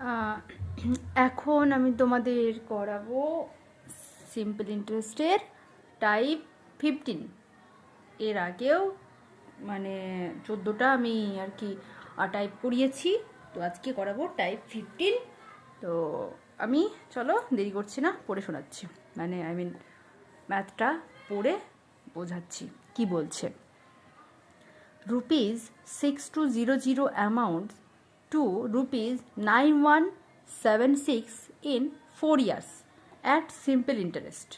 আহ, এখন আমি তোমাদের করাবো সিম্পল ইন্টারেস্টের টাইপ 15। এর আগেও মানে 14টা আমি আর কি টাইপ করিয়েছি, তো আজকে করাবো টাইপ 15। তো আমি চলো দেরি করছি না, পড়ে শোনাচ্ছি, মানে আই মিন ম্যাথটা পড়ে বোঝাচ্ছি কি বলছে। ₹6200 amount to ₹9176 in 4 years at simple interest।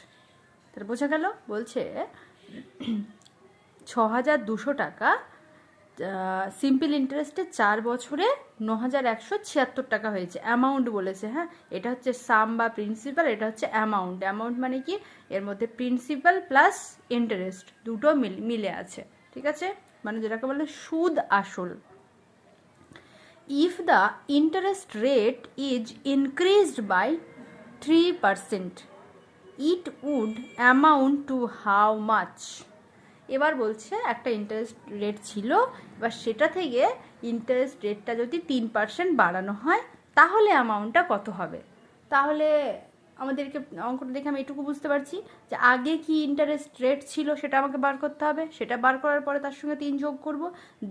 তাহলে বোঝা গেল, বলছে 6200 টাকা সিম্পল ইন্টারেস্টে 4 বছরে 9176 টাকা হয়েছে। অ্যামাউন্ট বলেছে, হ্যাঁ, এটা হচ্ছে সাম বা প্রিন্সিপাল, এটা হচ্ছে অ্যামাউন্ট। অ্যামাউন্ট মানে কি, এর মধ্যে প্রিন্সিপাল প্লাস ইন্টারেস্ট দুটো মিলে আছে, ঠিক আছে, মানে যেটাকে বলে সুদ আসল। If the interest rate is increased by 3%, it would amount to how much. এবার বলছে একটা ইন্টারেস্ট রেট ছিল, এবার সেটা থেকে ইন্টারেস্ট রেটটা যদি 3% বাড়ানো হয় তাহলে অ্যামাউন্টটা কত হবে। তাহলে আমাদেরকে অঙ্কটা দেখে আমি এটুকু বুঝতে পারছি যে আগে কি ইন্টারেস্ট রেট ছিল সেটা আমাকে বার করতে হবে, সেটা বার করার পরে তার সঙ্গে 3 যোগ করব,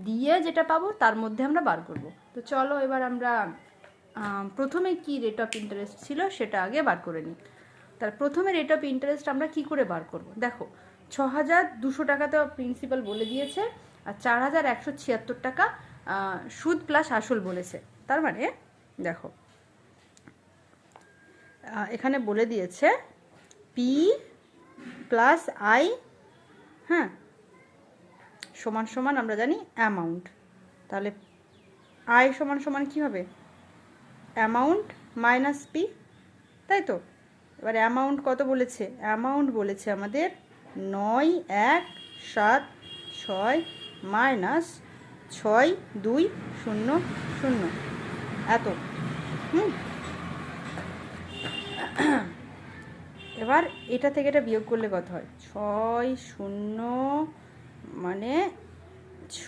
দিয়ে যেটা পাবো তার মধ্যে আমরা বার করব। তো চলো এবার আমরা প্রথমে কি রেট অফ ইন্টারেস্ট ছিল সেটা আগে বার করে নিই। তার প্রথমে রেট অফ ইন্টারেস্ট আমরা কি করে বার করব, দেখো 6200 টাকা তো প্রিন্সিপাল বলে দিয়েছে, আর 4176 টাকা সুদ প্লাস আসল বলেছে। তার মানে দেখো এখানে বলে দিয়েছে পি প্লাস আই, হ্যাঁ, সমান সমান আমরা জানি অ্যামাউন্ট। তাহলে আই সমান সমান কী হবে, অ্যামাউন্ট মাইনাস পি, তাই তো। এবার অ্যামাউন্ট কত বলেছে, অ্যামাউন্ট বলেছে আমাদের 9176 মাইনাস 6200 এত। এবার এটা থেকে এটা বিয়োগ করলে কত হয়, 60 মানে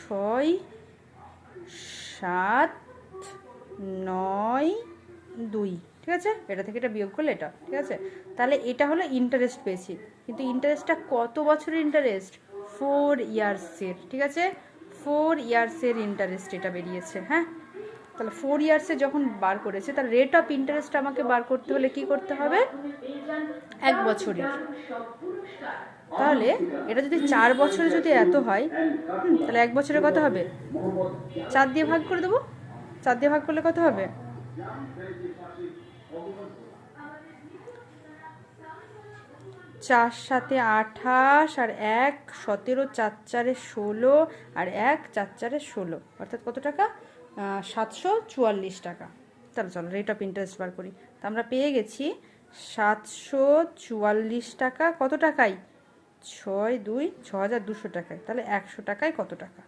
6792, ঠিক আছে, এটা থেকে এটা বিয়োগ করলে এটা, ঠিক আছে। তাহলে এটা হলো ইন্টারেস্ট পেয়েছি, কিন্তু ইন্টারেস্টটা কত বছরের ইন্টারেস্ট, 4 ইয়ার্সের, ঠিক আছে, 4 ইয়ার্সের ইন্টারেস্ট এটা বেরিয়েছে, হ্যাঁ। তাহলে 4 ইয়ার্সে যখন বার করেছে, তার রেট অফ ইন্টারেস্ট আমাকে বার করতে হলে কি করতে হবে, 1 বছরের। তাহলে এটা যদি 4 বছরে যদি এত হয়, তাহলে 1 বছরে কত হবে, 4 দিয়ে ভাগ করে দেবো। 4 দিয়ে ভাগ করলে কত হবে, 4 7 28 আর 1 17, 4 4 16 আর 1 4 4 16, অর্থাৎ কত টাকা, 744 টাকা। তাহলে চলো রেট অফ ইন্টারেস্ট বার করি। তা আমরা পেয়ে গেছি 744 টাকা কত টাকায়, 6200 টাকায়। তাহলে 100 টাকায় কত টাকা,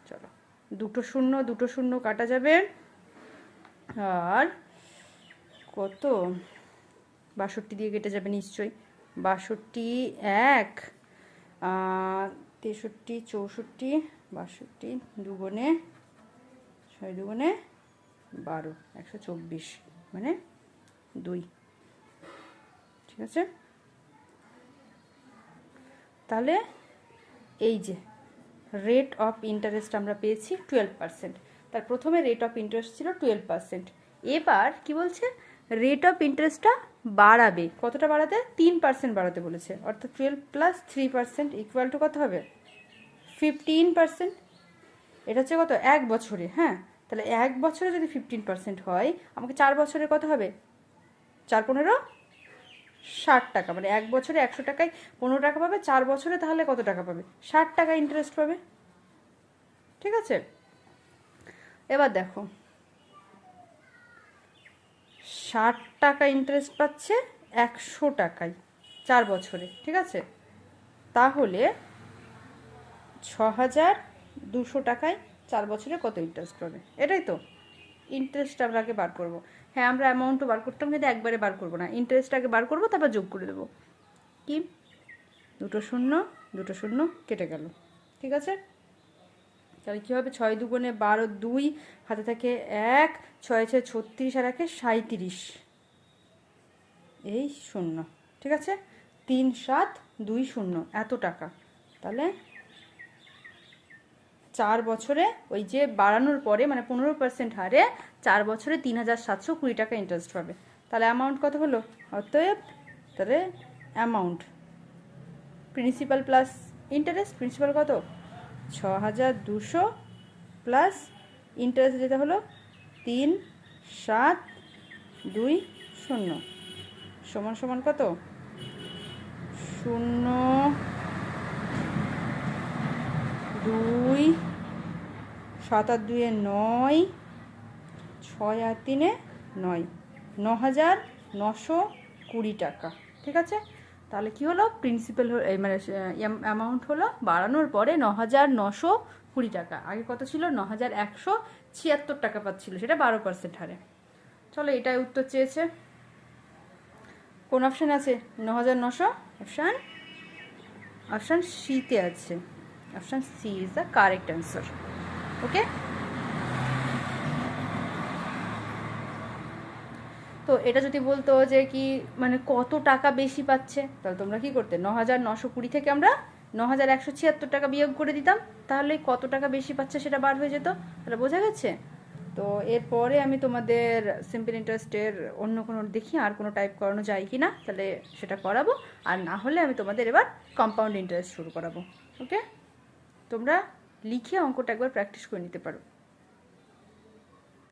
চলো দুটো শূন্য কাটা যাবে, আর কত, 62 দিয়ে কেটে যাবে নিশ্চয়ই, 62 1 63 64 62 দুগুণে 6 দুগুণে 12 124 মানে 2, ঠিক আছে। তাহলে এই যে রেট অফ ইন্টারেস্ট আমরা পেয়েছি 12%। তার প্রথমে রেট অফ ইন্টারেস্ট ছিল 12%। এবার কি বলছে, রেট অফ ইন্টারেস্টটা বাড়াবে, কতটা বাড়াতে, 3% বাড়াতে বলেছে, অর্থাৎ 12 প্লাস 3% ইকুয়াল টু কত হবে, 15%। এটা হচ্ছে কত, 1 বছরে, হ্যাঁ। তাহলে 1 বছরে যদি 15% হয়, আমাকে 4 বছরে কত হবে, 4 15 60 টাকা, মানে 1 বছরে 100 টাকায় 15 টাকা পাবে, 4 বছরে তাহলে কত টাকা পাবে, 60 টাকা ইন্টারেস্ট পাবে, ঠিক আছে। এবার দেখো 60 টাকা ইন্টারেস্ট পাচ্ছে 100 টাকায় 4 বছরে, ঠিক আছে। তাহলে 6200 টাকায় 4 বছরে কত ইন্টারেস্ট পাবে, এটাই তো ইন্টারেস্ট আমরা আগে বার করবো। হ্যাঁ, আমরা অ্যামাউন্টও বার করতাম, কিন্তু একবারে বার করবো না, ইন্টারেস্ট আগে বার করবো, তারপর যোগ করে দেবো। কি, দুটো শূন্য কেটে গেল, ঠিক আছে। তাহলে কী হবে, 6 দুগুণে 12, 2 হাতে থাকে 1, 6 6 36 আর 1 37, এই 0, ঠিক আছে, 3720 এত টাকা। তাহলে 4 বছরে ওই যে বাড়ানোর পরে মানে 15% হারে 4 বছরে 3720 টাকা ইন্টারেস্ট পাবে। তাহলে অ্যামাউন্ট কত হলো? অতএব তাহলে amount principal plus interest, principal কত 6200 প্লাস ইন্টারেস্ট যেটা হলো 3720 সমান সমান কত 0 2 7 আর 2 9, 6 আর 3 9, 9920 টাকা, ঠিক আছে। তাহলে কি হলো, প্রিন্সিপাল মানে অ্যামাউন্ট হলো বাড়ানোর পরে 9920 টাকা। আগে কত ছিল, 9176 টাকা পাচ্ছিল, সেটা 12% হারে। চলো, এটাই উত্তর চেয়েছে। কোন অপশান আছে? 9900, অপশান সিতে আছে। Option C is the correct answer. Okay, তো এটা যদি বলতো যে কি মানে কত টাকা বেশি পাচ্ছে, তাহলে তোমরা কি করতে, 9920 থেকে আমরা 9176 টাকা বিয়োগ করে দিতাম, তাহলে কত টাকা বেশি পাচ্ছে সেটা বার হয়ে যেত। তাহলে বোঝা গেছে? তো এরপরে আমি তোমাদের সিম্পল ইন্টারেস্টের অন্য কোনো দেখি আর কোনো টাইপ করানো যায় কি না, তাহলে সেটা করাবো। আর না হলে আমি তোমাদের এবার কম্পাউন্ড ইন্টারেস্ট শুরু করাবো। ওকে, তোমরা লিখে অঙ্কটা একবার প্র্যাকটিস করে নিতে পারো।